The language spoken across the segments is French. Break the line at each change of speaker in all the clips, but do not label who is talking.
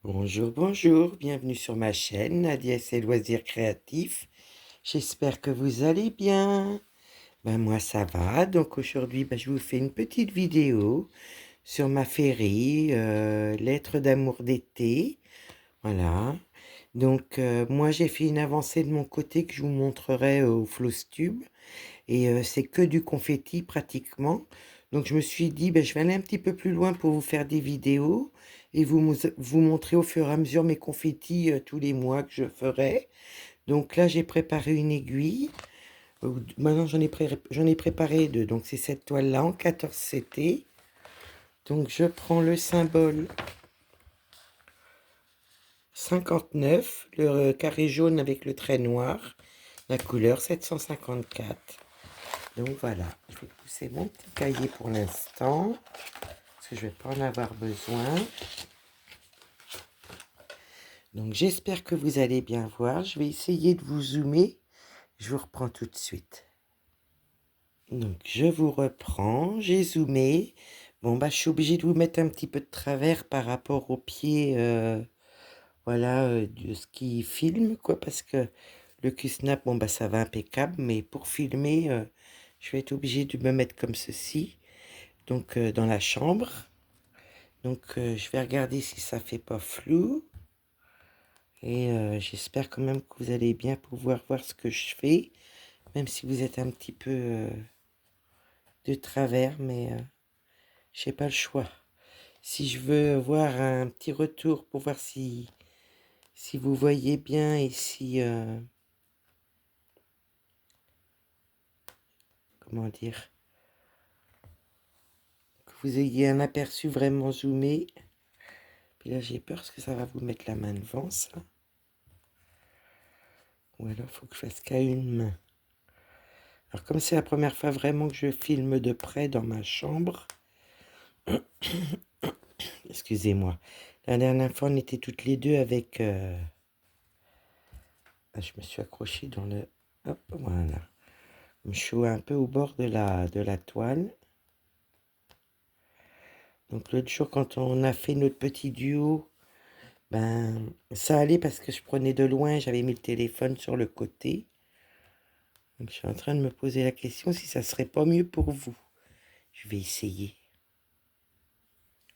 Bonjour, bonjour, bienvenue sur ma chaîne Nadia et ses loisirs créatifs. J'espère que vous allez bien. Moi ça va, donc aujourd'hui je vous fais une petite vidéo sur ma féerie, lettres d'amour d'été. Voilà, donc moi j'ai fait une avancée de mon côté que je vous montrerai au Flosstube. Et c'est que du confetti pratiquement. Donc je me suis dit, je vais aller un petit peu plus loin pour vous faire des vidéos et vous montrer au fur et à mesure mes confettis tous les mois que je ferai. Donc là, j'ai préparé une aiguille. Maintenant, j'en ai préparé deux. Donc c'est cette toile-là en 14 CT. Donc je prends le symbole 59, le carré jaune avec le trait noir, la couleur 754. Donc voilà, je vais pousser mon petit cahier pour l'instant, parce que je ne vais pas en avoir besoin. Donc j'espère que vous allez bien voir. Je vais essayer de vous zoomer. Je vous reprends tout de suite. Donc je vous reprends, j'ai zoomé. Je suis obligée de vous mettre un petit peu de travers par rapport au pied, voilà, de ce qui filme, quoi, parce que le Q-Snap, ça va impeccable, mais pour filmer, je vais être obligée de me mettre comme ceci. Donc dans la chambre. Donc je vais regarder si ça fait pas flou. Et j'espère quand même que vous allez bien pouvoir voir ce que je fais. Même si vous êtes un petit peu de travers, mais j'ai pas le choix. Si je veux voir un petit retour pour voir si vous voyez bien et si... comment dire, que vous ayez un aperçu vraiment zoomé. Puis là j'ai peur parce que ça va vous mettre la main devant ça. Ou alors il faut que je fasse qu'à une main. Alors comme c'est la première fois vraiment que je filme de près dans ma chambre, excusez-moi, la dernière fois on était toutes les deux avec... je me suis accrochée dans le... Hop, voilà. Je suis un peu au bord de la toile. Donc l'autre jour quand on a fait notre petit duo, ça allait parce que je prenais de loin, j'avais mis le téléphone sur le côté. Donc je suis en train de me poser la question si ça serait pas mieux pour vous. Je vais essayer.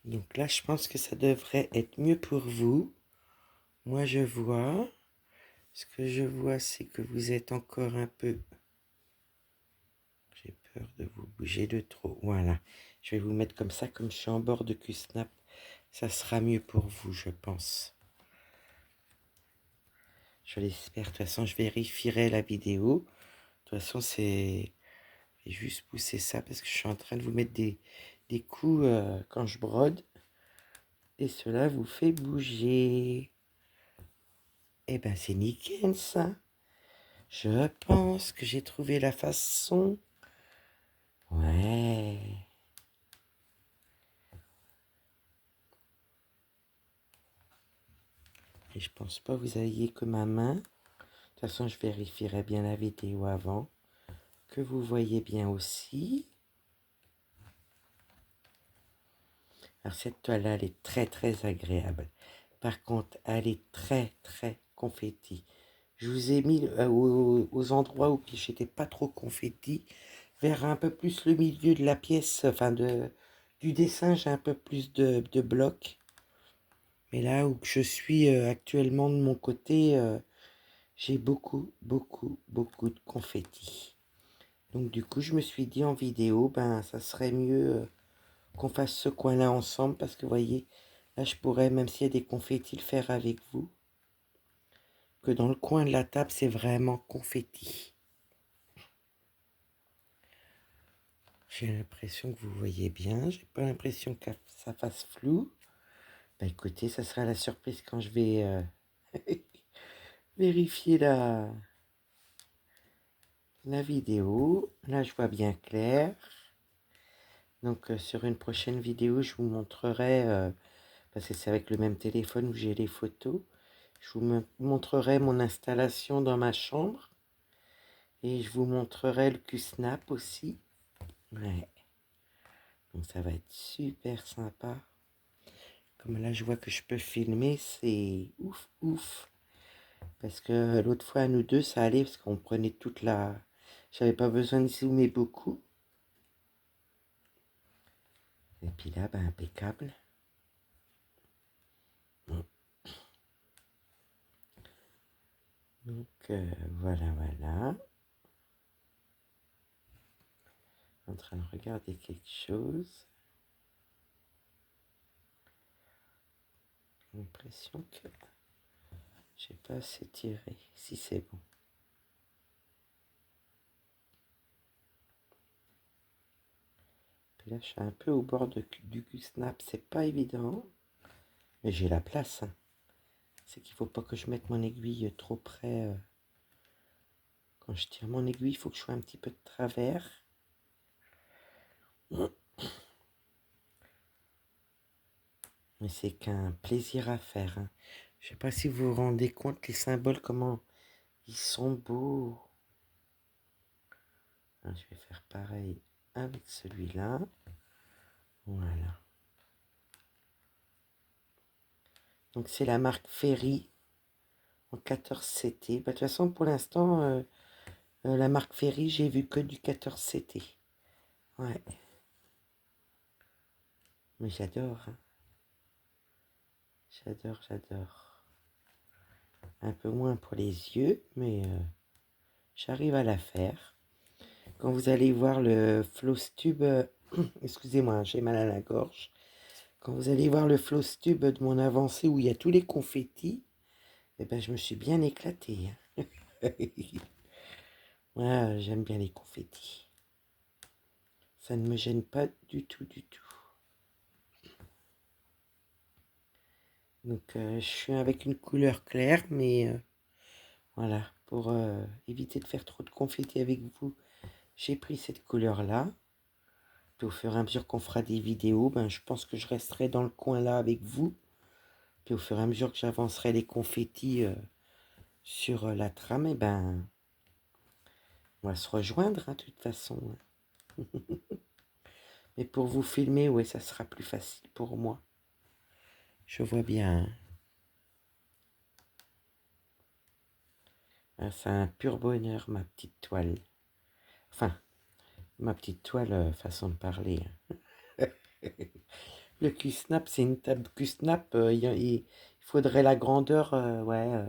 Donc là, je pense que ça devrait être mieux pour vous. Moi, je vois. Ce que je vois, c'est que vous êtes encore un peu... J'ai peur de vous bouger de trop. Voilà. Je vais vous mettre comme ça, comme je suis en bord de Q-Snap. Ça sera mieux pour vous, je pense. Je l'espère. De toute façon, je vérifierai la vidéo. De toute façon, c'est... Je vais juste pousser ça parce que je suis en train de vous mettre des coups quand je brode. Et cela vous fait bouger. Eh ben, c'est nickel, ça. Je pense que j'ai trouvé la façon. Ouais. Et je pense pas que vous ayez que ma main. De toute façon, je vérifierai bien la vidéo avant. Que vous voyez bien aussi. Alors cette toile-là, elle est très très agréable. Par contre, elle est très très confetti. Je vous ai mis aux endroits où j'étais pas trop confetti. Vers un peu plus le milieu de la pièce, enfin du dessin, j'ai un peu plus de blocs. Mais là où je suis actuellement de mon côté, j'ai beaucoup, beaucoup, beaucoup de confettis. Donc du coup, je me suis dit en vidéo, ça serait mieux qu'on fasse ce coin-là ensemble parce que vous voyez, là je pourrais, même s'il y a des confettis, le faire avec vous. Que dans le coin de la table, c'est vraiment confetti. J'ai l'impression que vous voyez bien. J'ai pas l'impression que ça fasse flou. Écoutez, ça sera la surprise quand je vais vérifier la vidéo. Là, je vois bien clair. Donc, sur une prochaine vidéo, je vous montrerai, parce que c'est avec le même téléphone où j'ai les photos, je vous montrerai mon installation dans ma chambre. Et je vous montrerai le Q-Snap aussi. Ouais. Donc, ça va être super sympa. Comme là, je vois que je peux filmer, c'est ouf, ouf. Parce que l'autre fois, à nous deux, ça allait parce qu'on prenait toute la... J'avais pas besoin de zoomer beaucoup. Et puis là, ben, impeccable. Donc, voilà, voilà. En train de regarder quelque chose. J'ai l'impression que j'ai pas assez tiré. Si c'est bon. Puis là, je suis un peu au bord du snap. C'est pas évident. Mais j'ai la place. Hein. C'est qu'il faut pas que je mette mon aiguille trop près. Quand je tire mon aiguille, il faut que je sois un petit peu de travers. Mais c'est qu'un plaisir à faire. Hein. Je sais pas si vous vous rendez compte, les symboles, comment ils sont beaux. Hein, je vais faire pareil avec celui-là. Voilà. Donc c'est la marque Ferry en 14CT. Bah, de toute façon, pour l'instant, la marque Ferry, j'ai vu que du 14CT. Ouais. Mais j'adore. Hein. J'adore, j'adore. Un peu moins pour les yeux, mais j'arrive à la faire. Quand vous allez voir le Flowstube, excusez-moi, j'ai mal à la gorge. Quand vous allez voir le Flowstube de mon avancée où il y a tous les confettis, eh ben, je me suis bien éclatée. Hein. Voilà, j'aime bien les confettis. Ça ne me gêne pas du tout, du tout. Donc, je suis avec une couleur claire, mais voilà, pour éviter de faire trop de confettis avec vous, j'ai pris cette couleur-là. Puis au fur et à mesure qu'on fera des vidéos, ben, je pense que je resterai dans le coin là avec vous. Puis au fur et à mesure que j'avancerai les confettis sur la trame, et ben, on va se rejoindre hein, de toute façon. Hein. Mais pour vous filmer, ouais, ça sera plus facile pour moi. Je vois bien. Hein. C'est un pur bonheur, ma petite toile. Enfin, ma petite toile, façon de parler. Hein. Le Q-Snap, c'est une table Q-Snap. Il faudrait la grandeur, ouais.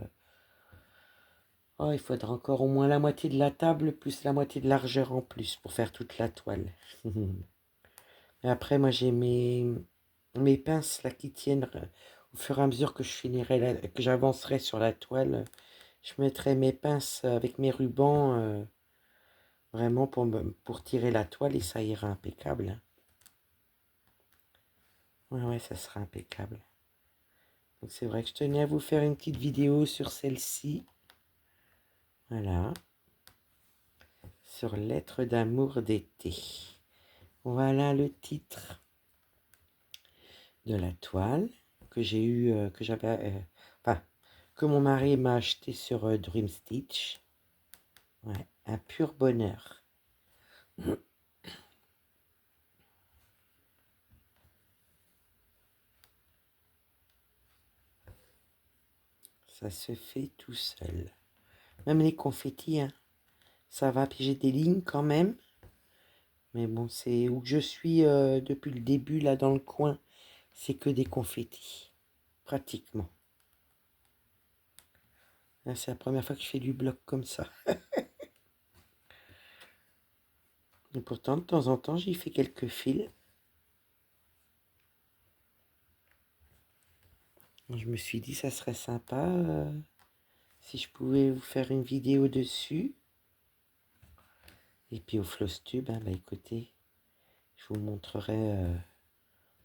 Oh, il faudrait encore au moins la moitié de la table, plus la moitié de largeur en plus pour faire toute la toile. Et après, moi, j'ai mes pinces là qui tiennent au fur et à mesure que je finirai, que j'avancerai sur la toile. Je mettrai mes pinces avec mes rubans vraiment pour tirer la toile et ça ira impeccable. Hein. Ouais, ouais, ça sera impeccable. Donc c'est vrai que je tenais à vous faire une petite vidéo sur celle-ci. Voilà. Sur Lettres d'amour d'été. Voilà le titre de la toile que j'ai eu, que j'avais, enfin, que mon mari m'a acheté sur Dream Stitch. Ouais, un pur bonheur. Ça se fait tout seul. Même les confettis, hein, ça va. Puis j'ai des lignes quand même. Mais bon, c'est où je suis depuis le début, là, dans le coin. C'est que des confettis. Pratiquement. Là, c'est la première fois que je fais du bloc comme ça. Et pourtant, de temps en temps, j'y fais quelques fils. Je me suis dit, ça serait sympa si je pouvais vous faire une vidéo dessus. Et puis au Flowstube, hein, bah écoutez, je vous montrerai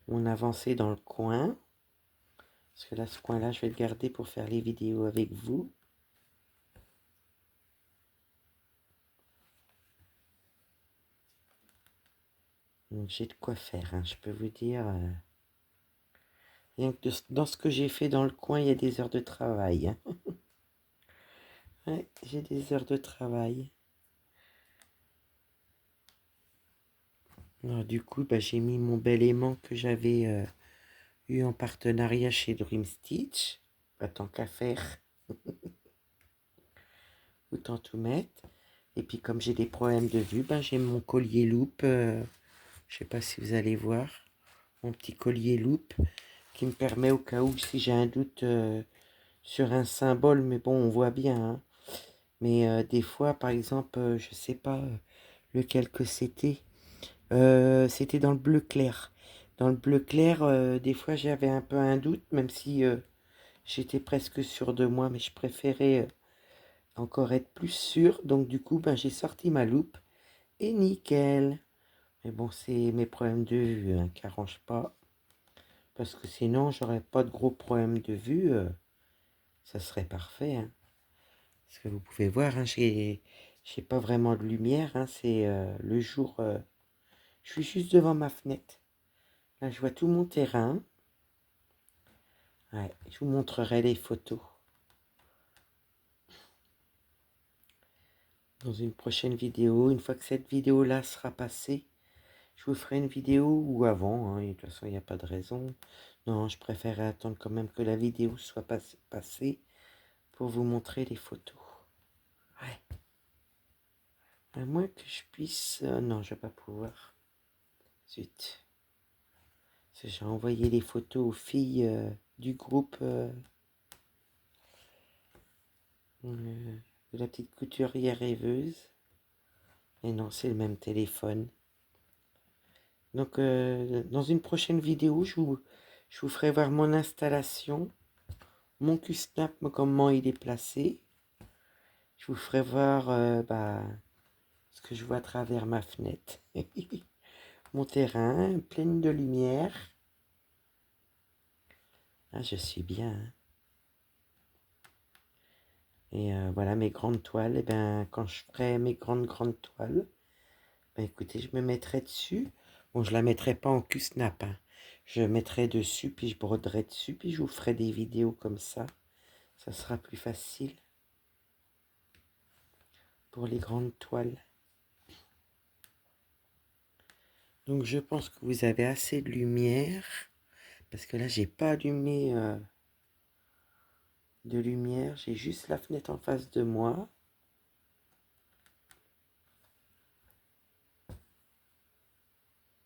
mon avancée dans le coin. Parce que là, ce coin-là, je vais le garder pour faire les vidéos avec vous. Donc j'ai de quoi faire, hein, je peux vous dire. Rien que dans ce que j'ai fait dans le coin, il y a des heures de travail. Hein. Ouais, j'ai des heures de travail. Alors, du coup, bah, j'ai mis mon bel aimant que j'avais eu en partenariat chez Dream Stitch. Pas tant qu'à faire. Autant tout mettre. Et puis comme j'ai des problèmes de vue, ben, j'ai mon collier loupe. Je sais pas si vous allez voir. Mon petit collier loupe qui me permet au cas où si j'ai un doute sur un symbole. Mais bon, on voit bien. Hein. Mais des fois, par exemple, je sais pas lequel que c'était. C'était dans le bleu clair. Dans le bleu clair, des fois j'avais un peu un doute, même si j'étais presque sûre de moi, mais je préférais encore être plus sûre. Donc du coup, ben, j'ai sorti ma loupe et nickel. Mais bon, c'est mes problèmes de vue hein, qui n'arrangent pas. Parce que sinon, j'aurais pas de gros problèmes de vue. Ça serait parfait. Hein. Parce que vous pouvez voir, hein, j'ai pas vraiment de lumière. Hein, c'est le jour. Je suis juste devant ma fenêtre. Là, je vois tout mon terrain. Ouais, je vous montrerai les photos. Dans une prochaine vidéo, une fois que cette vidéo-là sera passée, je vous ferai une vidéo ou avant, hein, et de toute façon, il n'y a pas de raison. Non, je préférerais attendre quand même que la vidéo soit passée pour vous montrer les photos. Ouais. À moins que je puisse... non, je ne vais pas pouvoir. Zut. Parce que j'ai envoyé les photos aux filles du groupe de la petite couturière rêveuse. Et non, c'est le même téléphone. Donc, dans une prochaine vidéo, je vous ferai voir mon installation, mon Q-Snap, comment il est placé. Je vous ferai voir ce que je vois à travers ma fenêtre. Mon terrain, plein de lumière. Ah, je suis bien. Hein. Et voilà mes grandes toiles. Et ben, quand je ferai mes grandes toiles, ben, écoutez, je me mettrai dessus. Bon, je la mettrai pas en Q-Snap. Hein. Je mettrai dessus, puis je broderai dessus, puis je vous ferai des vidéos comme ça. Ça sera plus facile pour les grandes toiles. Donc je pense que vous avez assez de lumière. Parce que là, j'ai pas allumé de lumière. J'ai juste la fenêtre en face de moi.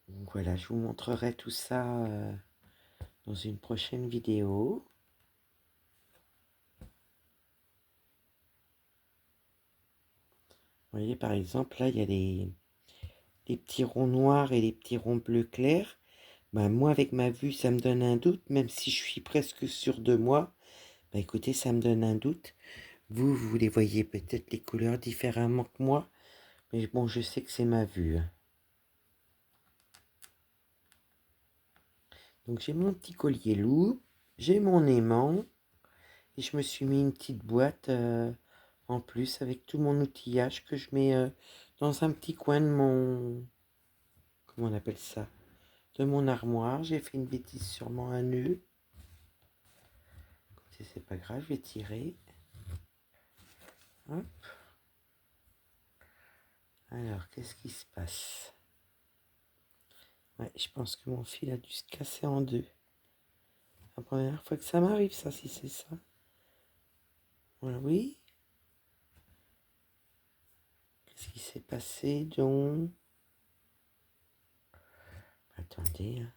Donc voilà, je vous montrerai tout ça dans une prochaine vidéo. Vous voyez, par exemple, là, il y a les petits ronds noirs et les petits ronds bleus clairs. Ben, moi, avec ma vue, ça me donne un doute, même si je suis presque sûre de moi. Ben, écoutez, ça me donne un doute. Vous les voyez peut-être les couleurs différemment que moi. Mais bon, je sais que c'est ma vue. Donc, j'ai mon petit collier loup. J'ai mon aimant. Et je me suis mis une petite boîte en plus avec tout mon outillage que je mets dans un petit coin de mon... Comment on appelle ça? De mon armoire. J'ai fait une bêtise, sûrement un nœud. Écoutez, c'est pas grave, je vais tirer. Hop. Alors, qu'est-ce qui se passe? Ouais, je pense que mon fil a dû se casser en deux. La première fois que ça m'arrive, ça, si c'est ça. Voilà, oui. Qu'est-ce qui s'est passé, donc? Attendez, hein.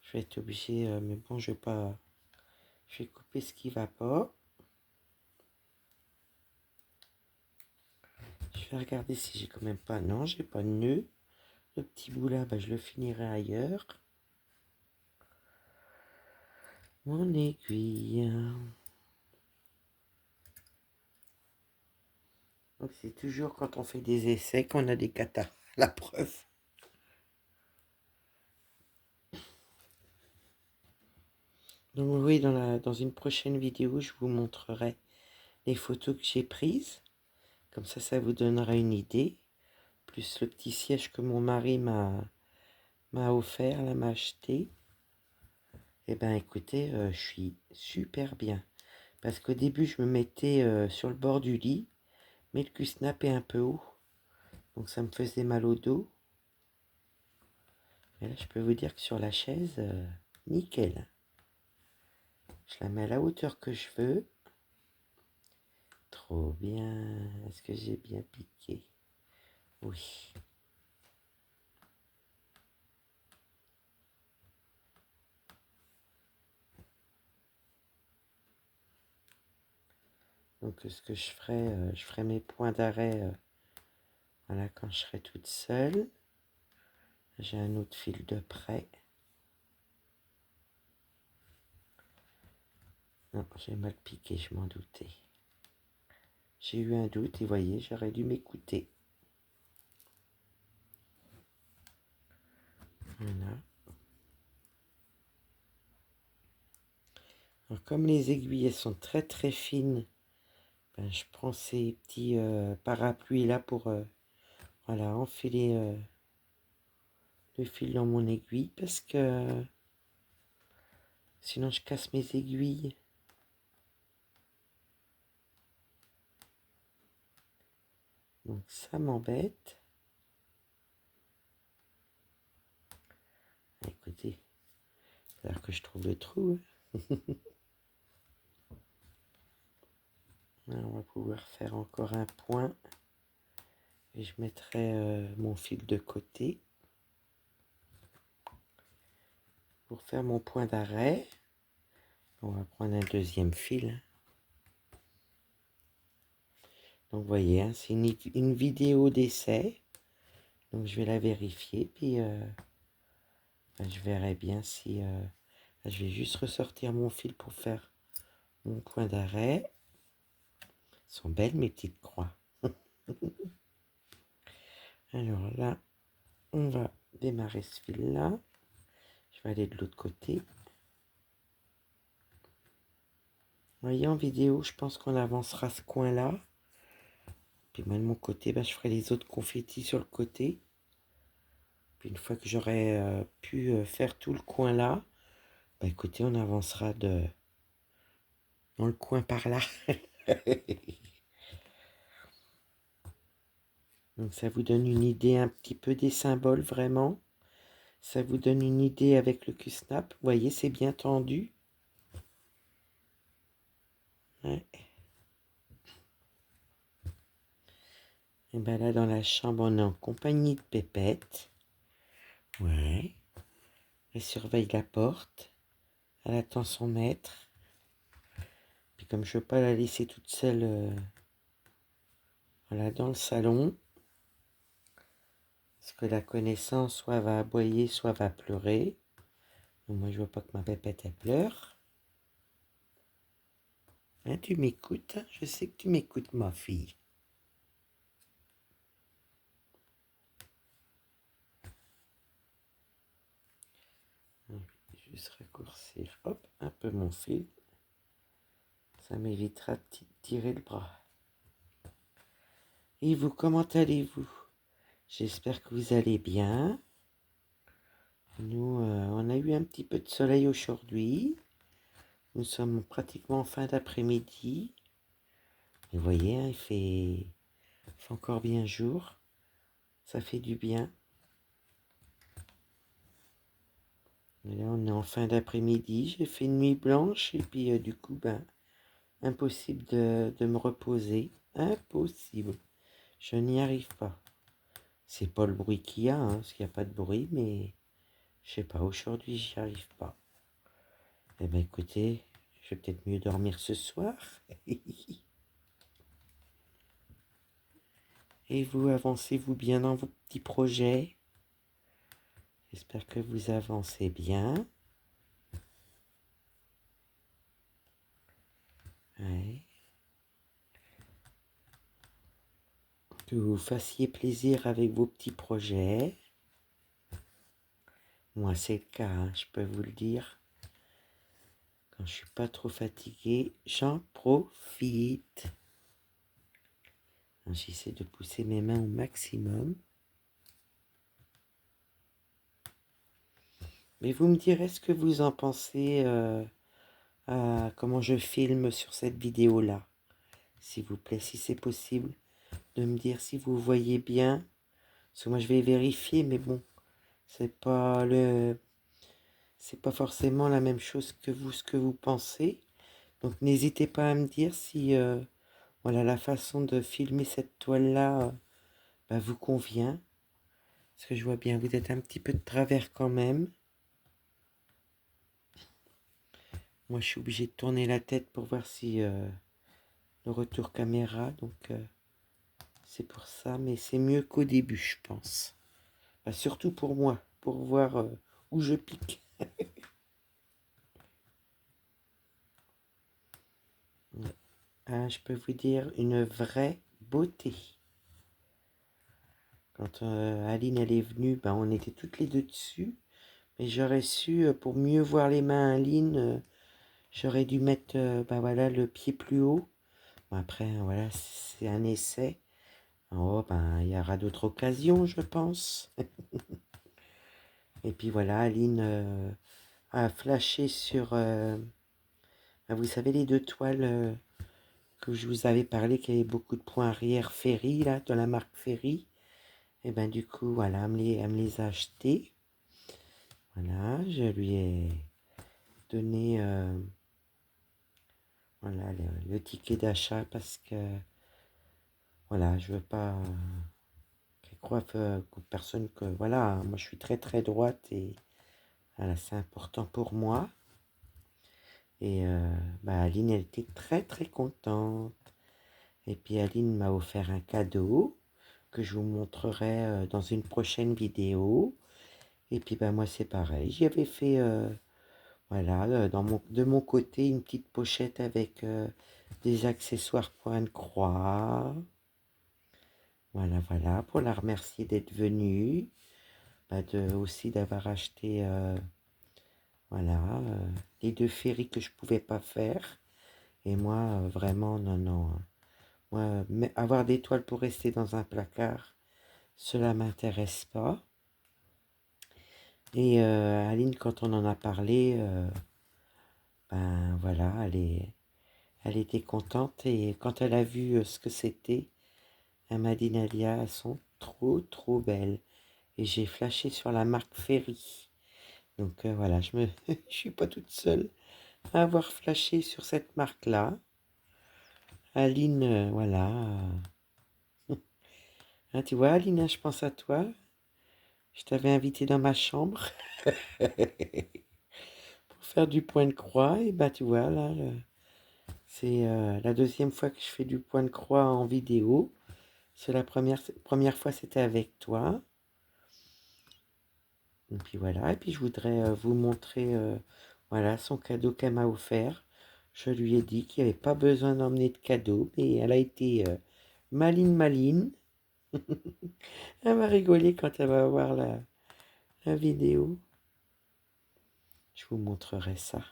Je vais être obligé, mais bon, je vais pas... Je vais couper ce qui va pas. Je vais regarder si j'ai quand même pas... Non, j'ai pas de nœud. Le petit bout là, je le finirai ailleurs. Mon aiguille. Donc c'est toujours quand on fait des essais qu'on a des catas. La preuve. Donc oui, dans une prochaine vidéo, je vous montrerai les photos que j'ai prises. Comme ça vous donnera une idée. Plus le petit siège que mon mari m'a offert, là, m'a acheté. Eh ben écoutez, je suis super bien. Parce qu'au début, je me mettais sur le bord du lit. Mais le cul-snap est un peu haut. Donc ça me faisait mal au dos. Mais là, je peux vous dire que sur la chaise, nickel. Je la mets à la hauteur que je veux. Trop bien. Est-ce que j'ai bien piqué? Oui. Donc ce que je ferai mes points d'arrêt voilà, quand je serai toute seule. J'ai un autre fil de près. Non, j'ai mal piqué, je m'en doutais. J'ai eu un doute et voyez, j'aurais dû m'écouter. Voilà. Alors, comme les aiguilles elles sont très très fines, ben, je prends ces petits parapluies là pour voilà, enfiler le fil dans mon aiguille parce que sinon je casse mes aiguilles. Donc ça m'embête. Ah, écoutez, il va falloir que je trouve le trou. Alors, on va pouvoir faire encore un point. Et je mettrai mon fil de côté pour faire mon point d'arrêt. On va prendre un deuxième fil. Donc vous voyez, hein, c'est une vidéo d'essai. Donc je vais la vérifier. Puis ben, je verrai bien si... je vais juste ressortir mon fil pour faire mon point d'arrêt. Elles sont belles mes petites croix. Alors là, on va démarrer ce fil-là. Je vais aller de l'autre côté. Vous voyez, en vidéo, je pense qu'on avancera ce coin-là. Puis moi, de mon côté, ben, je ferai les autres confettis sur le côté. Puis une fois que j'aurai pu faire tout le coin-là, ben, écoutez, on avancera dans le coin par là. Donc ça vous donne une idée un petit peu des symboles, vraiment. Ça vous donne une idée avec le Q-Snap. Vous voyez, c'est bien tendu. Ouais. Et ben là, dans la chambre, on est en compagnie de Pépette. Ouais. Elle surveille la porte. Elle attend son maître. Puis comme je ne veux pas la laisser toute seule voilà, dans le salon, parce que la connaissance soit va aboyer, soit va pleurer. Donc moi, je veux pas que ma Pépette, elle pleure. Hein, tu m'écoutes? Je sais que tu m'écoutes, ma fille. Je vais juste raccourcir, hop, un peu mon fil. Ça m'évitera de tirer le bras. Et vous, comment allez-vous? J'espère que vous allez bien. Nous, on a eu un petit peu de soleil aujourd'hui. Nous sommes pratiquement en fin d'après-midi. Vous voyez, hein, il fait encore bien jour. Ça fait du bien. Et là, on est en fin d'après-midi. J'ai fait une nuit blanche. Et puis, du coup, ben, impossible de me reposer. Impossible. Je n'y arrive pas. C'est pas le bruit qu'il y a, hein, parce qu'il n'y a pas de bruit, mais je sais pas, aujourd'hui, j'y arrive pas. Eh ben, écoutez, je vais peut-être mieux dormir ce soir. Et vous, avancez-vous bien dans vos petits projets? J'espère que vous avancez bien. Ouais. Que vous fassiez plaisir avec vos petits projets. Moi, c'est le cas, hein, je peux vous le dire. Quand je suis pas trop fatiguée, j'en profite. J'essaie de pousser mes mains au maximum. Mais vous me direz ce que vous en pensez à comment je filme sur cette vidéo-là. S'il vous plaît, si c'est possible, de me dire si vous voyez bien. Parce que moi, je vais vérifier, mais bon, c'est pas forcément la même chose que vous, ce que vous pensez. Donc n'hésitez pas à me dire si voilà, la façon de filmer cette toile-là bah, vous convient. Parce que je vois bien, vous êtes un petit peu de travers quand même. Moi, je suis obligée de tourner la tête pour voir si le retour caméra. Donc, c'est pour ça. Mais c'est mieux qu'au début, je pense. Bah, surtout pour moi, pour voir où je pique. Ouais. Ah, je peux vous dire une vraie beauté. Quand Aline elle est venue, bah, on était toutes les deux dessus. Mais j'aurais su, pour mieux voir les mains à Aline, j'aurais dû mettre bah, voilà, le pied plus haut. Bon, après, voilà, c'est un essai. Oh, ben, il y aura d'autres occasions, je pense. Et puis voilà, Aline a flashé sur, vous savez, les deux toiles que je vous avais parlé, qui avaient beaucoup de points arrière Ferry, là, de la marque Ferry. Et ben du coup, voilà, elle me les a achetées. Voilà, je lui ai donné voilà, le ticket d'achat parce que, voilà, je veux pas qu'elle croie que personne que, voilà, moi je suis très très droite et voilà, c'est important pour moi. Et bah, Aline, elle était très très contente. Et puis Aline m'a offert un cadeau que je vous montrerai dans une prochaine vidéo. Et puis bah, moi c'est pareil, j'y avais fait voilà, de mon côté une petite pochette avec des accessoires point de croix. Voilà, voilà, pour la remercier d'être venue. Bah, aussi d'avoir acheté voilà, les deux ferries que je pouvais pas faire. Et moi, vraiment, non, non. Moi, avoir des toiles pour rester dans un placard, cela m'intéresse pas. Et Aline, quand on en a parlé, ben voilà, elle était contente. Et quand elle a vu ce que c'était, elle m'a dit Nadia, elles sont trop, trop belles. Et j'ai flashé sur la marque Ferry. Donc voilà, je suis pas toute seule à avoir flashé sur cette marque-là. Aline, voilà. Hein, tu vois, Aline, je pense à toi. Je t'avais invité dans ma chambre pour faire du point de croix. Et bah, tu vois, là, c'est la deuxième fois que je fais du point de croix en vidéo. C'est la première fois, c'était avec toi. Et puis voilà. Et puis je voudrais vous montrer, voilà, son cadeau qu'elle m'a offert. Je lui ai dit qu'il n'y avait pas besoin d'emmener de cadeau, mais elle a été maline, maline. Elle va rigoler quand elle va voir la vidéo. Je vous montrerai ça.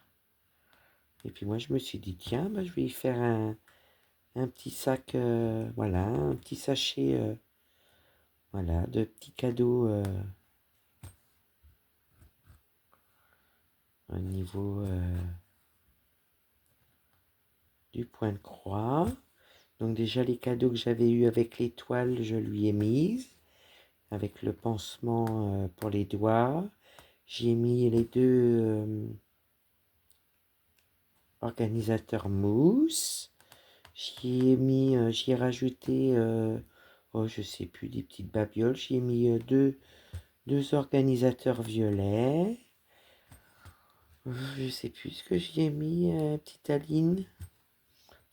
Et puis moi, je me suis dit, tiens, bah, je vais y faire un petit sac, voilà, un petit sachet, voilà, de petits cadeaux au niveau du point de croix. Donc déjà, les cadeaux que j'avais eu avec l'étoile, je lui ai mis, avec le pansement pour les doigts. J'y ai mis les deux organisateurs mousse. J'y ai rajouté, oh, je sais plus, des petites babioles. J'y ai mis deux organisateurs violets. Je sais plus ce que j'y ai mis, petite Aline.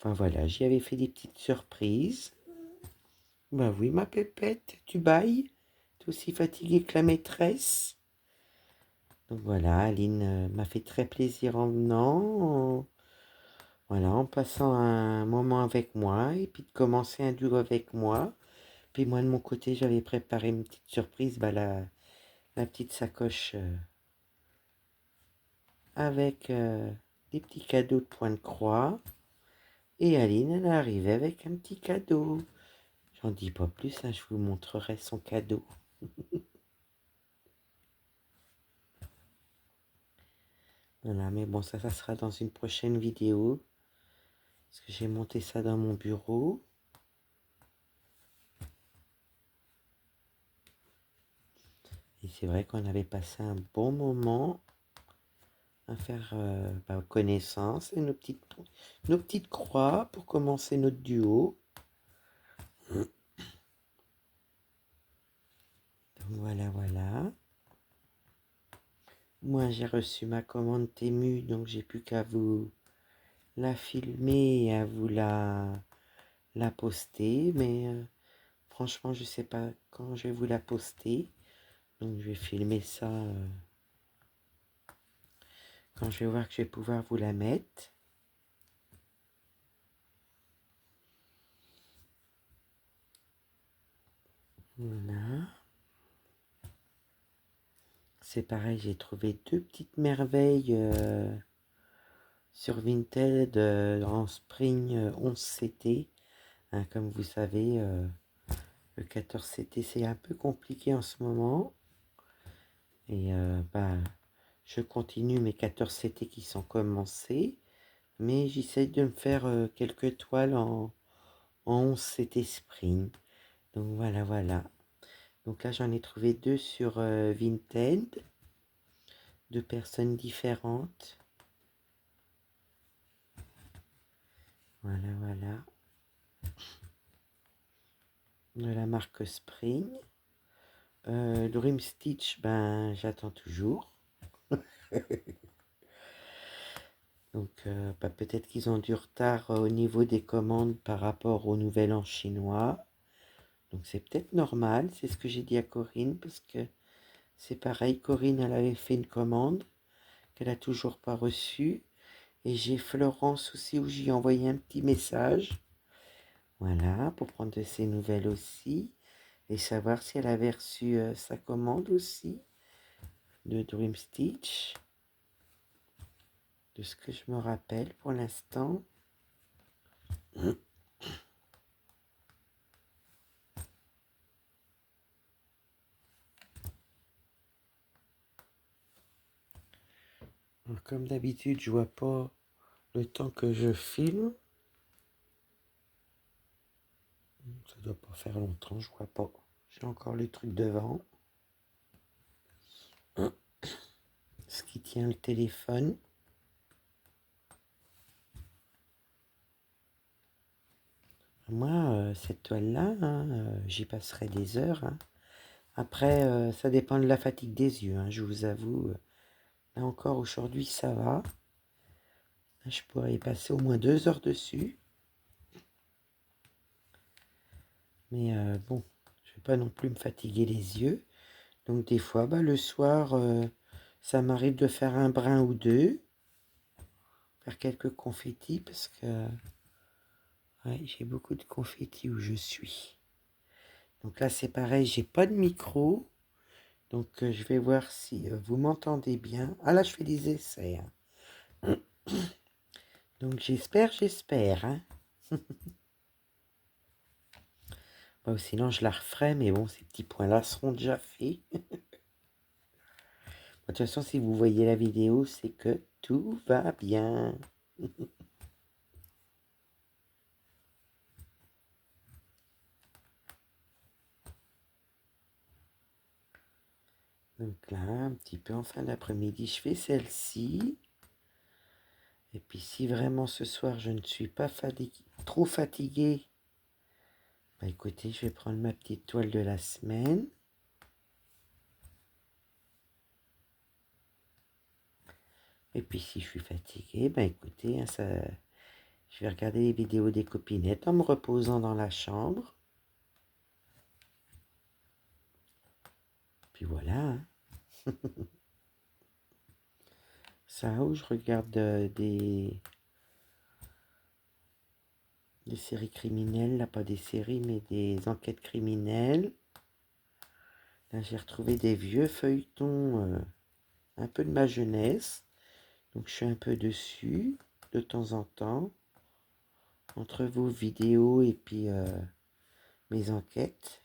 Enfin voilà, j'y avais fait des petites surprises. Bah oui, ma pépette, tu bailles? T'es aussi fatiguée que la maîtresse? Donc voilà, Aline m'a fait très plaisir en venant, voilà, en passant un moment avec moi et puis de commencer un duo avec moi. Puis moi de mon côté, j'avais préparé une petite surprise, bah la petite sacoche avec des petits cadeaux de point de croix. Et Aline, elle est arrivée avec un petit cadeau. J'en dis pas plus, hein, je vous montrerai son cadeau. Voilà, mais bon, ça sera dans une prochaine vidéo. Parce que j'ai monté ça dans mon bureau. Et c'est vrai qu'on avait passé un bon moment à faire connaissance et nos petites croix pour commencer notre duo. Donc voilà, voilà. Moi, j'ai reçu ma commande Temu, donc j'ai plus qu'à vous la filmer et à vous la poster. Mais franchement, je sais pas quand je vais vous la poster. Donc je vais filmer ça quand je vais voir que je vais pouvoir vous la mettre. Voilà. C'est pareil, j'ai trouvé deux petites merveilles sur Vinted en Spring 11CT. Hein, comme vous savez, le 14CT c'est un peu compliqué en ce moment. Et je continue mes 14CT qui sont commencés. Mais j'essaie de me faire quelques toiles en 11CT Spring. Donc voilà, voilà. Donc là, j'en ai trouvé deux sur Vinted, deux personnes différentes. Voilà, voilà. De la marque Spring. Dream Stitch, ben j'attends toujours. Donc peut-être qu'ils ont du retard au niveau des commandes par rapport au Nouvel An chinois. Donc c'est peut-être normal, c'est ce que j'ai dit à Corinne, parce que c'est pareil, Corinne, elle avait fait une commande qu'elle a toujours pas reçue. Et j'ai Florence aussi où j'ai envoyé un petit message. Voilà, pour prendre de ses nouvelles aussi. Et savoir si elle avait reçu sa commande aussi de Dream Stitch. De ce que je me rappelle pour l'instant. Comme d'habitude, je vois pas le temps que je filme. Ça doit pas faire longtemps, je vois pas. J'ai encore le truc devant. Ce qui tient le téléphone. Moi, cette toile-là, hein, j'y passerai des heures. Hein. Après, ça dépend de la fatigue des yeux, hein, je vous avoue. Là encore, aujourd'hui, ça va. Je pourrais y passer au moins 2 heures dessus. Mais bon, je ne vais pas non plus me fatiguer les yeux. Donc des fois, le soir, ça m'arrive de faire un brin ou deux. Faire quelques confettis parce que ouais, j'ai beaucoup de confettis où je suis. Donc là, c'est pareil, j'ai pas de micro. Donc je vais voir si vous m'entendez bien. Ah là, je fais des essais. Hein. Donc j'espère. Hein. Bon, sinon, je la referai, mais bon, ces petits points-là seront déjà faits. De toute façon, si vous voyez la vidéo, c'est que tout va bien. Donc là, un petit peu en fin d'après-midi, je fais celle-ci. Et puis si vraiment ce soir, je ne suis pas trop fatiguée, écoutez, je vais prendre ma petite toile de la semaine. Et puis si je suis fatiguée, écoutez, hein, je vais regarder les vidéos des copinettes en me reposant dans la chambre. Puis voilà. Hein. Ça, où je regarde des séries criminelles, là pas des séries, mais des enquêtes criminelles. Là, j'ai retrouvé des vieux feuilletons, un peu de ma jeunesse. Donc je suis un peu dessus, de temps en temps, entre vos vidéos et puis mes enquêtes.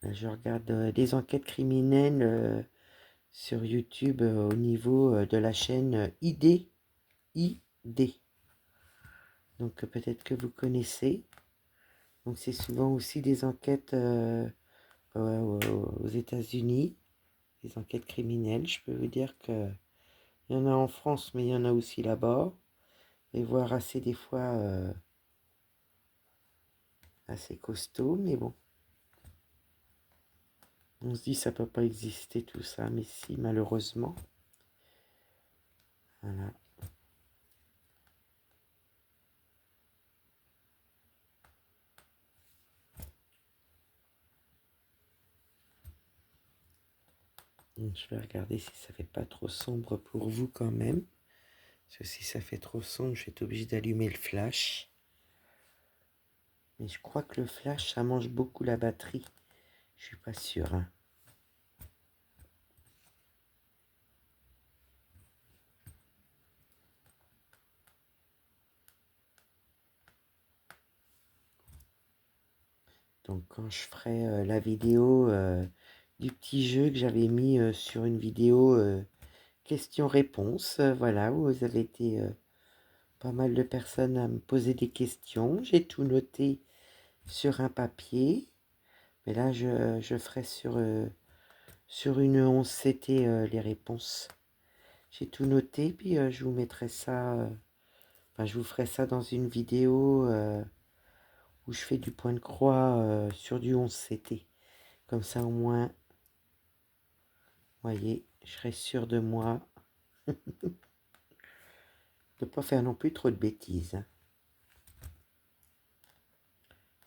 Là, je regarde des enquêtes criminelles sur YouTube au niveau de la chaîne ID. ID. Donc peut-être que vous connaissez. Donc c'est souvent aussi des enquêtes aux États-Unis. les enquêtes criminelles. Je peux vous dire que il y en a en France, mais il y en a aussi là-bas. Et voire assez des fois assez costaud, mais bon. On se dit ça peut pas exister tout ça, mais si, malheureusement. Voilà. Donc, je vais regarder si ça fait pas trop sombre pour vous quand même. Parce que si ça fait trop sombre, je vais être obligé d'allumer le flash. Mais je crois que le flash, ça mange beaucoup la batterie. Je suis pas sûr, hein. Donc quand je ferai la vidéo du petit jeu que j'avais mis sur une vidéo questions-réponses, voilà, où vous avez été pas mal de personnes à me poser des questions. J'ai tout noté sur un papier. Mais là, je ferai sur une 11CT les réponses. J'ai tout noté, puis je vous mettrai ça, enfin je vous ferai ça dans une vidéo où je fais du point de croix sur du 11CT. Comme ça au moins, voyez, je serai sûr de moi. De ne pas faire non plus trop de bêtises, hein.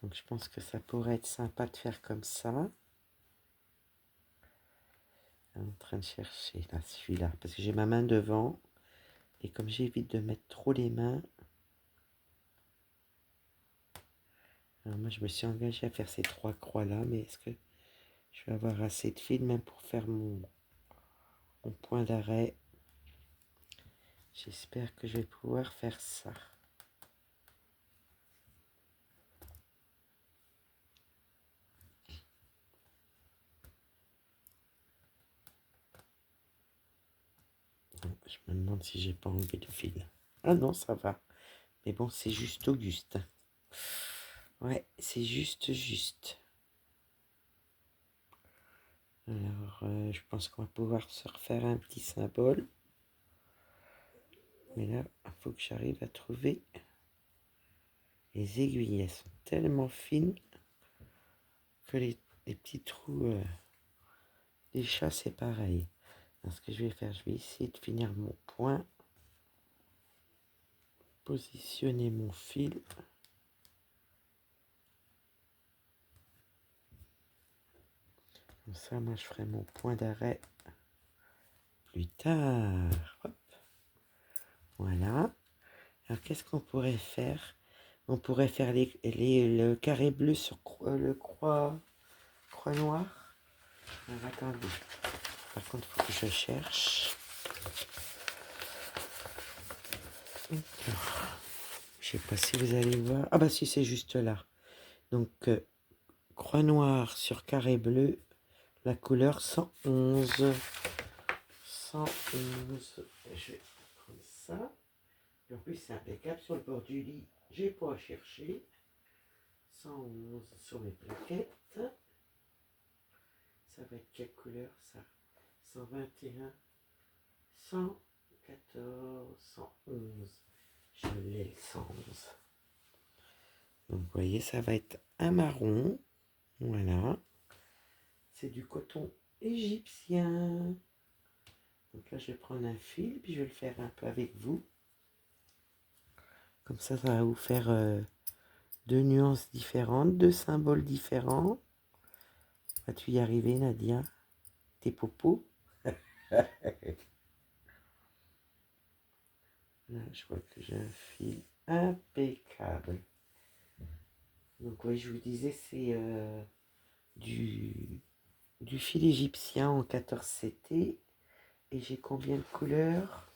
Donc je pense que ça pourrait être sympa de faire comme ça. En train de chercher là, celui-là, parce que j'ai ma main devant. Et comme j'évite de mettre trop les mains, alors moi je me suis engagée à faire ces 3 croix là, mais est-ce que je vais avoir assez de fil même pour faire mon point d'arrêt? J'espère que je vais pouvoir faire ça. Je me demande si j'ai pas enlevé le fil. Ah non, ça va. Mais bon, c'est juste Auguste. Ouais, c'est juste. Alors, je pense qu'on va pouvoir se refaire un petit symbole. Mais là, il faut que j'arrive à trouver les aiguilles. Elles sont tellement fines que les petits trous des chats, c'est pareil. Alors, ce que je vais faire, je vais essayer de finir mon point. Positionner mon fil. Comme ça, moi, je ferai mon point d'arrêt plus tard. Hop. Voilà. Alors, qu'est-ce qu'on pourrait faire? On pourrait faire le carré bleu sur le croix noire. Alors, attendez. Par contre, il faut que je cherche. Alors, je sais pas si vous allez voir. Ah bah si, c'est juste là. Donc, croix noire sur carré bleu. La couleur 111. 111. Je vais prendre ça. Et en plus, c'est impeccable sur le bord du lit. J'ai pas à chercher. 111 sur mes plaquettes. Ça va être quelle couleur ça? 121, 114, 111. Je l'ai le 111. Donc vous voyez, ça va être un marron. Voilà. C'est du coton égyptien. Donc là, je vais prendre un fil, puis je vais le faire un peu avec vous. Comme ça va vous faire 2 nuances différentes, 2 symboles différents. Vas-tu y arriver, Nadia? Tes popos? Là, je vois que j'ai un fil impeccable. Donc oui, je vous disais, c'est du fil égyptien en 14CT. Et j'ai combien de couleurs?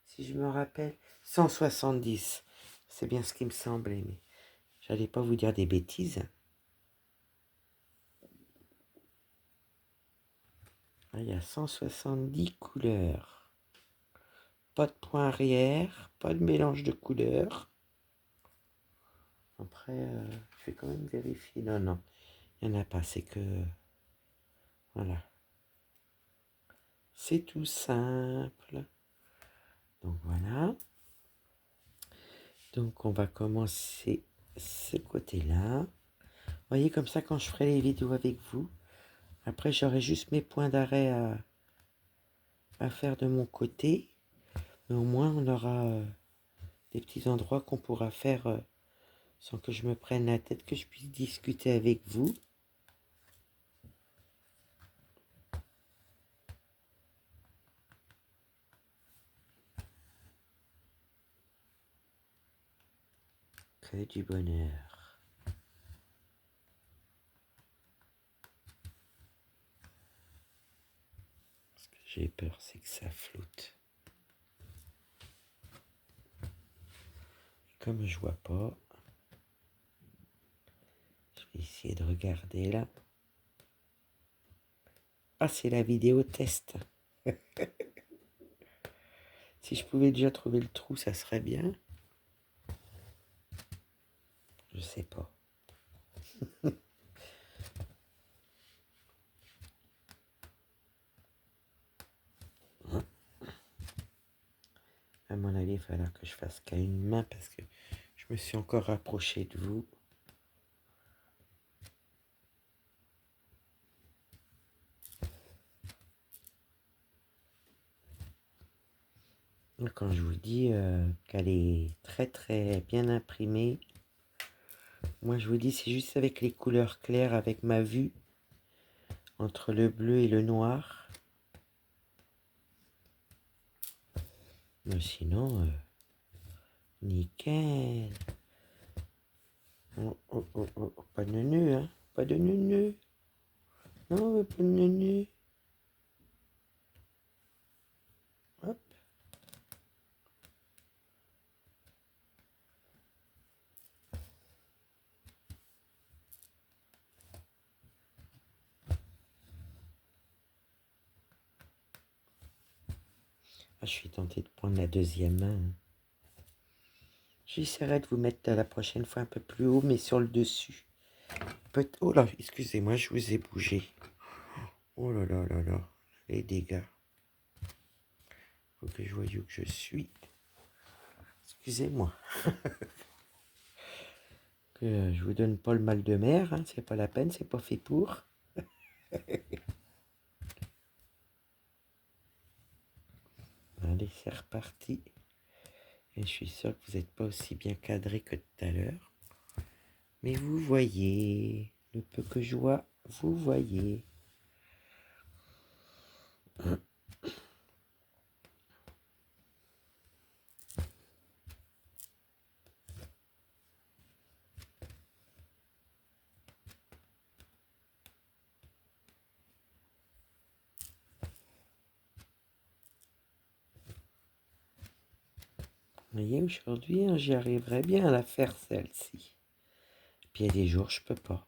Si je me rappelle, 170. C'est bien ce qui me semblait, mais j'allais pas vous dire des bêtises. Là, il y a 170 couleurs. Pas de point arrière, pas de mélange de couleurs. Après, je vais quand même vérifier. Non, non, il n'y en a pas, c'est que... Voilà. C'est tout simple. Donc voilà. Donc on va commencer ce côté-là. Vous voyez, comme ça, quand je ferai les vidéos avec vous, après j'aurai juste mes points d'arrêt à faire de mon côté. Mais au moins on aura des petits endroits qu'on pourra faire sans que je me prenne la tête, que je puisse discuter avec vous. Que du bonheur. Ce que j'ai peur, c'est que ça floute. Comme je vois pas, je vais essayer de regarder là. Ah, c'est la vidéo test. Si je pouvais déjà trouver le trou, ça serait bien. Je sais pas. À mon avis, il va falloir que je fasse qu'à une main parce que je me suis encore rapproché de vous. Quand je vous dis qu'elle est très très bien imprimée, moi je vous dis c'est juste avec les couleurs claires, avec ma vue entre le bleu et le noir. Mais sinon, nickel. Oh, oh, oh, oh, pas de nœud, hein. Pas de nœud. Non, pas de nœud. Hop. Ah, je suis tenté de prendre la deuxième main. J'essaierai de vous mettre la prochaine fois un peu plus haut, mais sur le dessus. Oh là, excusez-moi, je vous ai bougé. Oh là là là là, les dégâts. Faut que je voie où que je suis. Excusez-moi. Que je vous donne pas le mal de mer, hein, c'est pas la peine, c'est pas fait pour. Allez, c'est reparti. Et je suis sûr que vous n'êtes pas aussi bien cadré que tout à l'heure. Mais vous voyez, le peu que je vois, vous voyez. Vous voyez, aujourd'hui, hein, j'y arriverai bien à la faire celle-ci. Puis il y a des jours, je peux pas.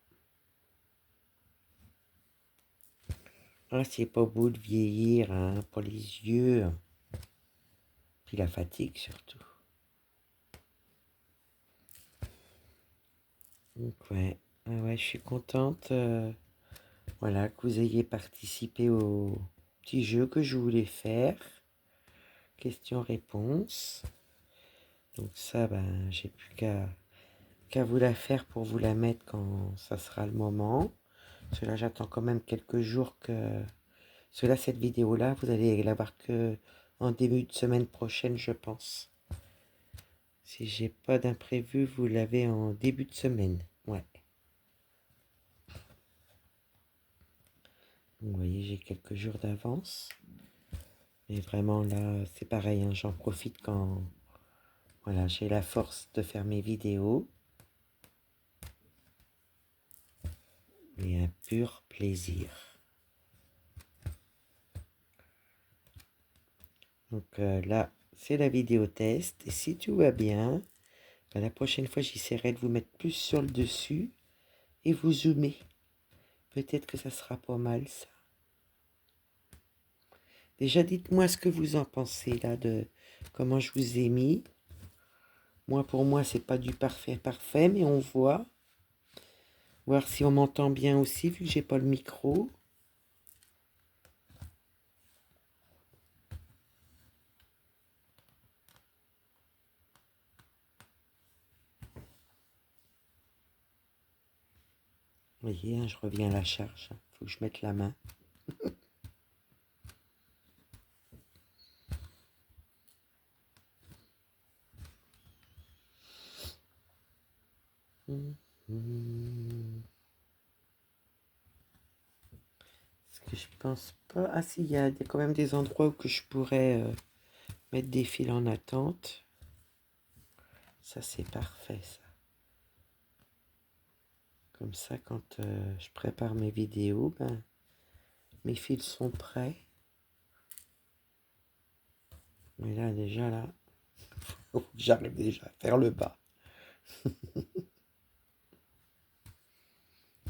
Ah, c'est pas beau de vieillir, hein, pour les yeux. Puis la fatigue surtout. Donc ouais, ouais, je suis contente. Voilà, que vous ayez participé au petit jeu que je voulais faire. Questions-réponses. Donc ça, ben, j'ai plus qu'à vous la faire pour vous la mettre quand ça sera le moment. Parce que là, j'attends quand même quelques jours que... Parce que là, cette vidéo-là, vous allez la voir que en début de semaine prochaine, je pense. Si j'ai pas d'imprévu, vous l'avez en début de semaine. Ouais. Vous voyez, j'ai quelques jours d'avance. Mais vraiment, là, c'est pareil, hein, j'en profite quand... Voilà, j'ai la force de faire mes vidéos. Et un pur plaisir. Donc là, c'est la vidéo test. Et si tout va bien, la prochaine fois, j'essaierai de vous mettre plus sur le dessus et vous zoomer. Peut-être que ça sera pas mal, ça. Déjà, dites-moi ce que vous en pensez, là, de comment je vous ai mis. Moi, pour moi, c'est pas du parfait, mais on voit. Voir si on m'entend bien aussi, vu que j'ai pas le micro. Vous voyez, hein, je reviens à la charge. Faut que je mette la main. Parce que je pense pas... Ah si, il y a quand même des endroits où que je pourrais mettre des fils en attente. Ça, c'est parfait, ça. Comme ça, quand je prépare mes vidéos, ben, mes fils sont prêts. Mais là, déjà, là, j'arrive déjà à faire le bas.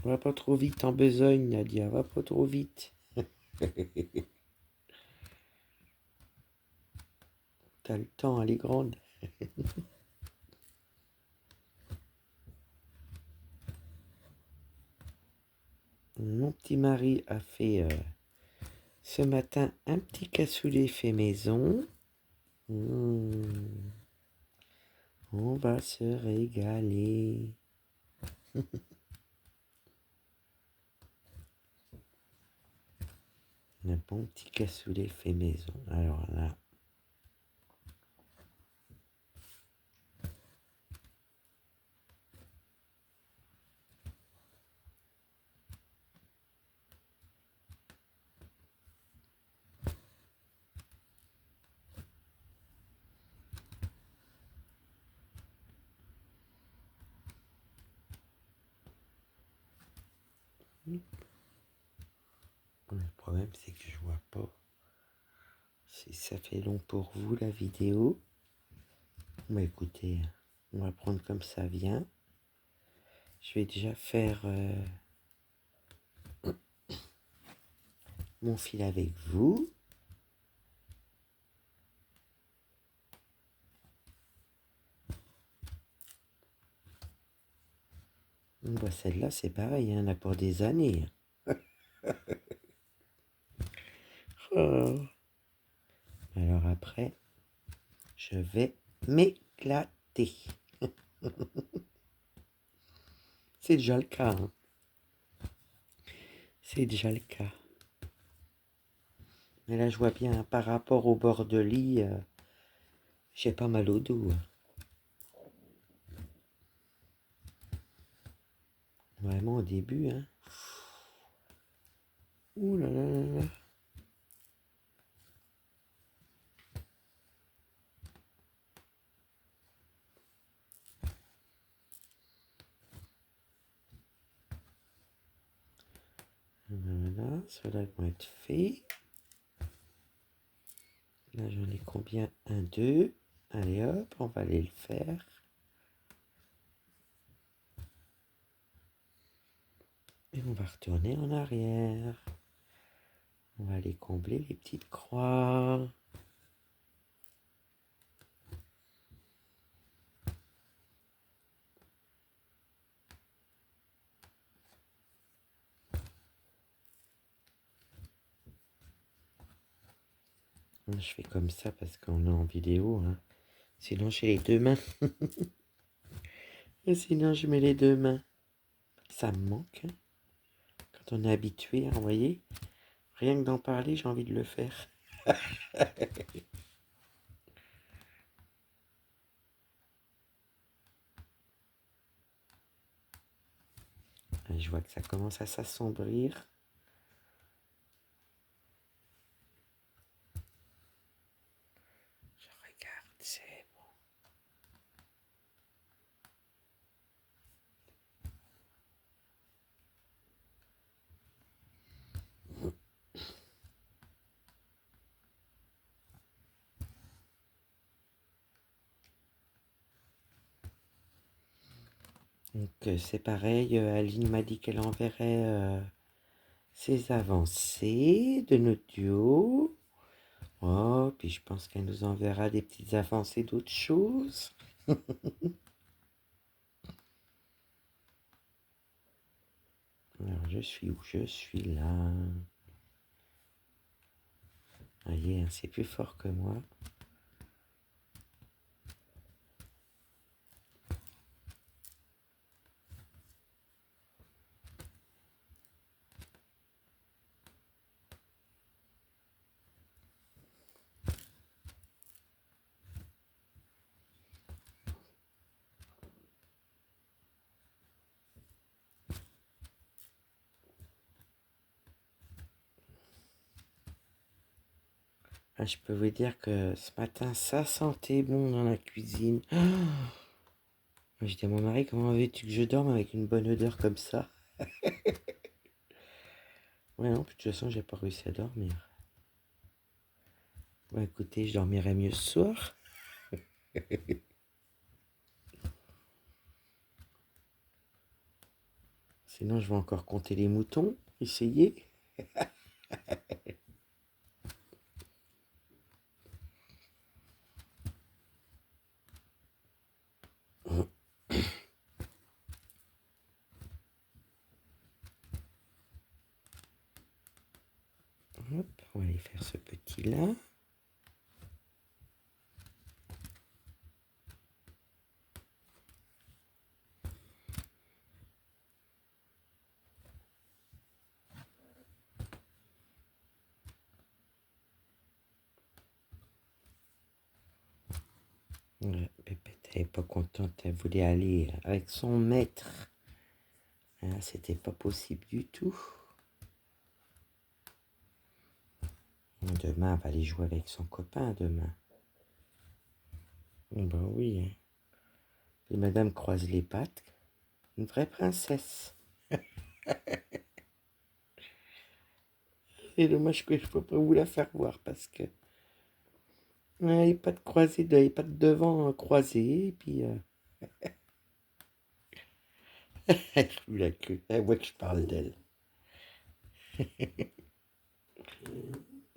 Va pas trop vite en besogne, Nadia. Va pas trop vite. T'as le temps, elle est grande. Mon petit mari a fait ce matin un petit cassoulet fait maison. On va se régaler. Un bon petit cassoulet fait maison. Alors là. Le problème, c'est que je vois pas si ça fait long pour vous la vidéo. Bah écoutez, on va prendre comme ça vient. Je vais déjà faire mon fil avec vous. Bah celle-là, c'est pareil, hein, on a pour des années. Oh. Alors après, je vais m'éclater. C'est déjà le cas. Hein. C'est déjà le cas. Mais là, je vois bien, par rapport au bord de lit, j'ai pas mal au dos. Vraiment au début, hein. Ouh là là là là. Voilà, ceux-là vont être faits. Là, j'en ai combien? Un, deux. Allez hop, on va aller le faire. Et on va retourner en arrière. On va aller combler les petites croix. Je fais comme ça parce qu'on est en vidéo. Hein. Sinon, j'ai les deux mains. Et sinon, je mets les deux mains. Ça me manque. Hein. Quand on est habitué, hein, vous voyez. Rien que d'en parler, j'ai envie de le faire. Je vois que ça commence à s'assombrir. Je regarde, c'est bon. Donc c'est pareil, Aline m'a dit qu'elle enverrait ses avancées de notre duo. Oh, puis je pense qu'elle nous enverra des petites avancées d'autres choses. Alors je suis où? Je suis là. Voyez, hein, c'est plus fort que moi. Ah, je peux vous dire que ce matin, ça sentait bon dans la cuisine. J'ai dit à mon mari, comment veux-tu que je dorme avec une bonne odeur comme ça? Ouais, non, de toute façon, j'ai pas réussi à dormir. Bon, écoutez, je dormirai mieux ce soir. Sinon, je vais encore compter les moutons, essayer. Hop, on va aller faire ce petit-là. Pépette, elle n'est pas contente, elle voulait aller avec son maître. Ah, c'était pas possible du tout. Demain, elle va aller jouer avec son copain demain. Ben oui. Hein. Et madame croise les pattes. Une vraie princesse. C'est dommage que je ne peux pas vous la faire voir parce que les pattes croisées, les pattes devant croisées, et puis elle remue la queue. Elle voit que je parle d'elle.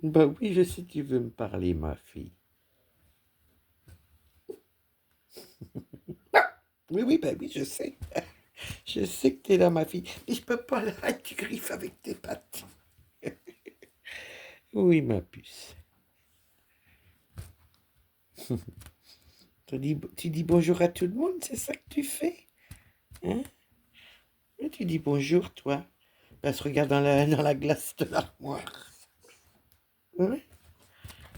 Bah oui, je sais que tu veux me parler, ma fille. Oui, oui, bah oui, je sais. Je sais que t'es là, ma fille. Mais je peux pas là, tu griffes avec tes pattes. Oui, ma puce. Tu dis bonjour à tout le monde, c'est ça que tu fais? Hein? Et tu dis bonjour, toi. Elle se regarde dans la glace de l'armoire. Hein?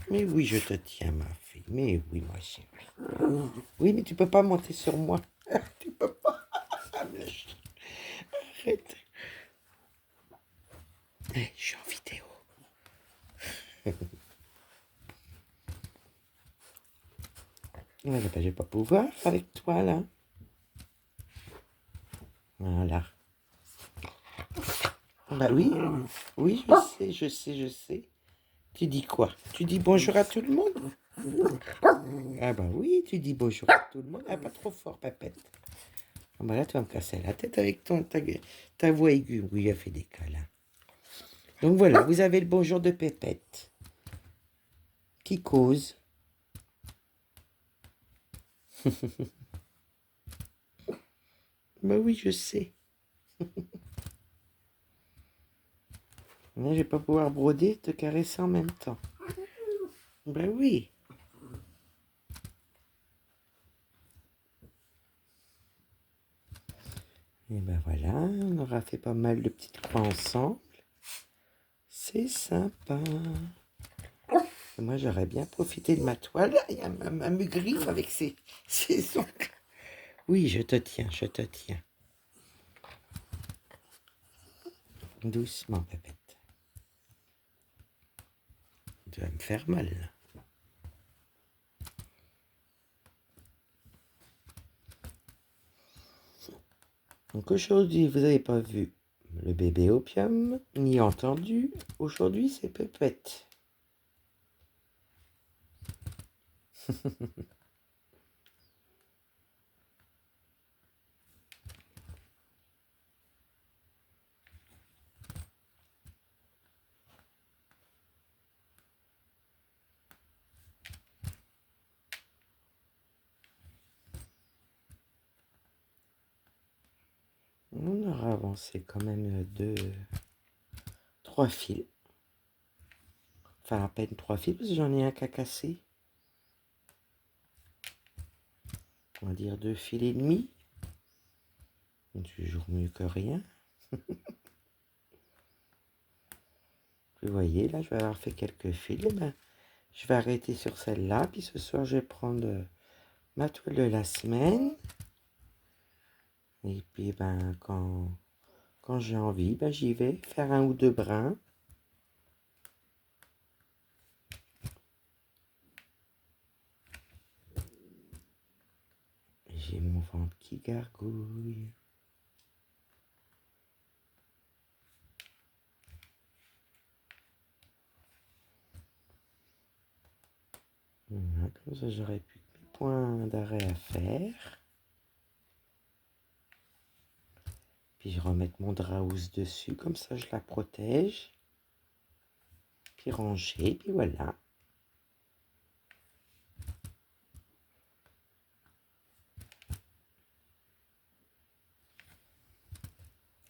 Mais oui, je te tiens, ma fille. Mais oui, ma chérie. Oui, mais tu peux pas monter sur moi. Tu peux pas. Arrête. Je suis en vidéo. Je vais pas pouvoir avec toi, là. Voilà. Bah oui, oui, je sais. Tu dis quoi? Tu dis bonjour à tout le monde? Ah bah oui, tu dis bonjour à tout le monde. Ah, pas trop fort, Papette. Ah bah là, tu vas me casser la tête avec ta voix aiguë. Oui, elle fait des câlins. Donc voilà, vous avez le bonjour de Pépette. Qui cause. Bah oui, je sais. Là, je vais pas pouvoir broder et te caresser en même temps. Bah oui. Et ben voilà, on aura fait pas mal de petites croix ensemble. C'est sympa. Et moi, j'aurais bien profité de ma toile. Il y a ma griffe avec ses ongles. Oui, je te tiens, je te tiens. Doucement, Pépette. Tu vas me faire mal, là. Donc aujourd'hui, vous n'avez pas vu le bébé opium, ni entendu. Aujourd'hui, c'est Pépette. On aura avancé quand même trois fils. Enfin, à peine trois fils, parce que j'en ai un qu'à casser. On va dire 2,5 fils. Toujours mieux que rien. Vous voyez, là, je vais avoir fait quelques fils. Ben, je vais arrêter sur celle-là. Puis ce soir, je vais prendre ma toile de la semaine. Et puis, ben, quand j'ai envie, ben, j'y vais faire un ou deux brins. J'ai mon ventre qui gargouille. Voilà, comme ça j'aurais plus que mes points d'arrêt à faire. Puis je remets mon drap housse dessus, comme ça je la protège. Puis ranger, puis voilà.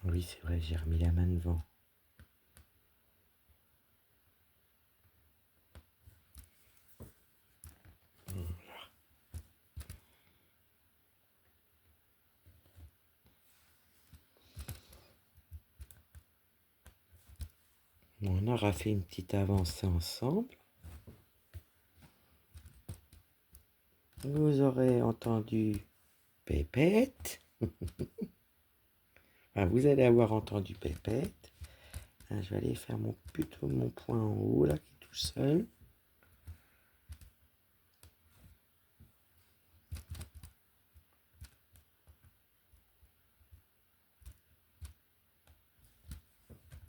Oui, c'est vrai, j'ai remis la main devant. On aura fait une petite avancée ensemble. Vous aurez entendu Pépette. Enfin, vous allez avoir entendu Pépette. Je vais aller faire plutôt mon point en haut, là, qui est tout seul.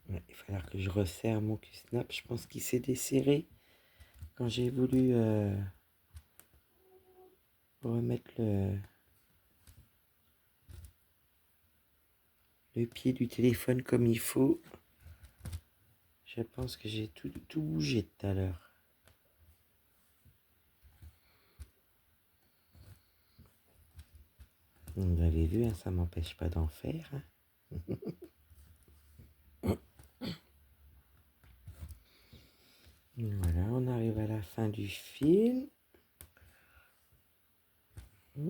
Ouais, il va falloir que je resserre mon Q-snap. Je pense qu'il s'est desserré quand j'ai voulu remettre le pied du téléphone comme il faut. Je pense que j'ai tout bougé tout à l'heure. Vous avez vu, hein, ça m'empêche pas d'en faire. Hein. Voilà, on arrive à la fin du film. Je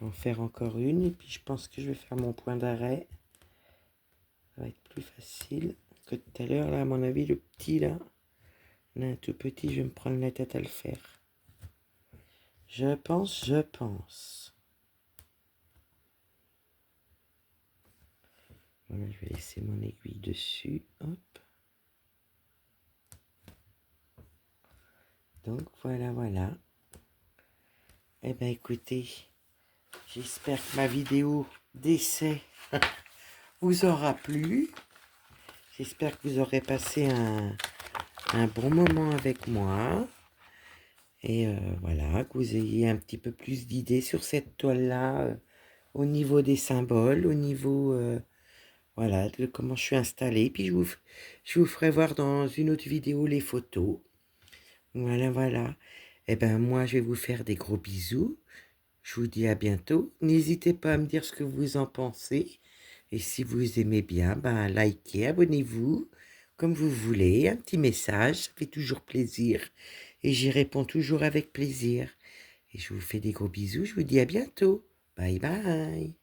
vais en faire encore une et puis je pense que je vais faire mon point d'arrêt. Ça va être plus facile que tout à l'heure. Là, à mon avis, le petit là, un tout petit, je vais me prendre la tête à le faire. Je pense. Voilà, je vais laisser mon aiguille dessus. Hop. Donc voilà. Eh bien écoutez, j'espère que ma vidéo d'essai vous aura plu. J'espère que vous aurez passé un bon moment avec moi. Et voilà, que vous ayez un petit peu plus d'idées sur cette toile-là, au niveau des symboles, au niveau voilà, de comment je suis installée. Puis je vous ferai voir dans une autre vidéo les photos. Voilà. Et ben moi, je vais vous faire des gros bisous. Je vous dis à bientôt. N'hésitez pas à me dire ce que vous en pensez. Et si vous aimez bien, ben likez, abonnez-vous, comme vous voulez. Un petit message, ça fait toujours plaisir. Et j'y réponds toujours avec plaisir. Et je vous fais des gros bisous. Je vous dis à bientôt. Bye bye.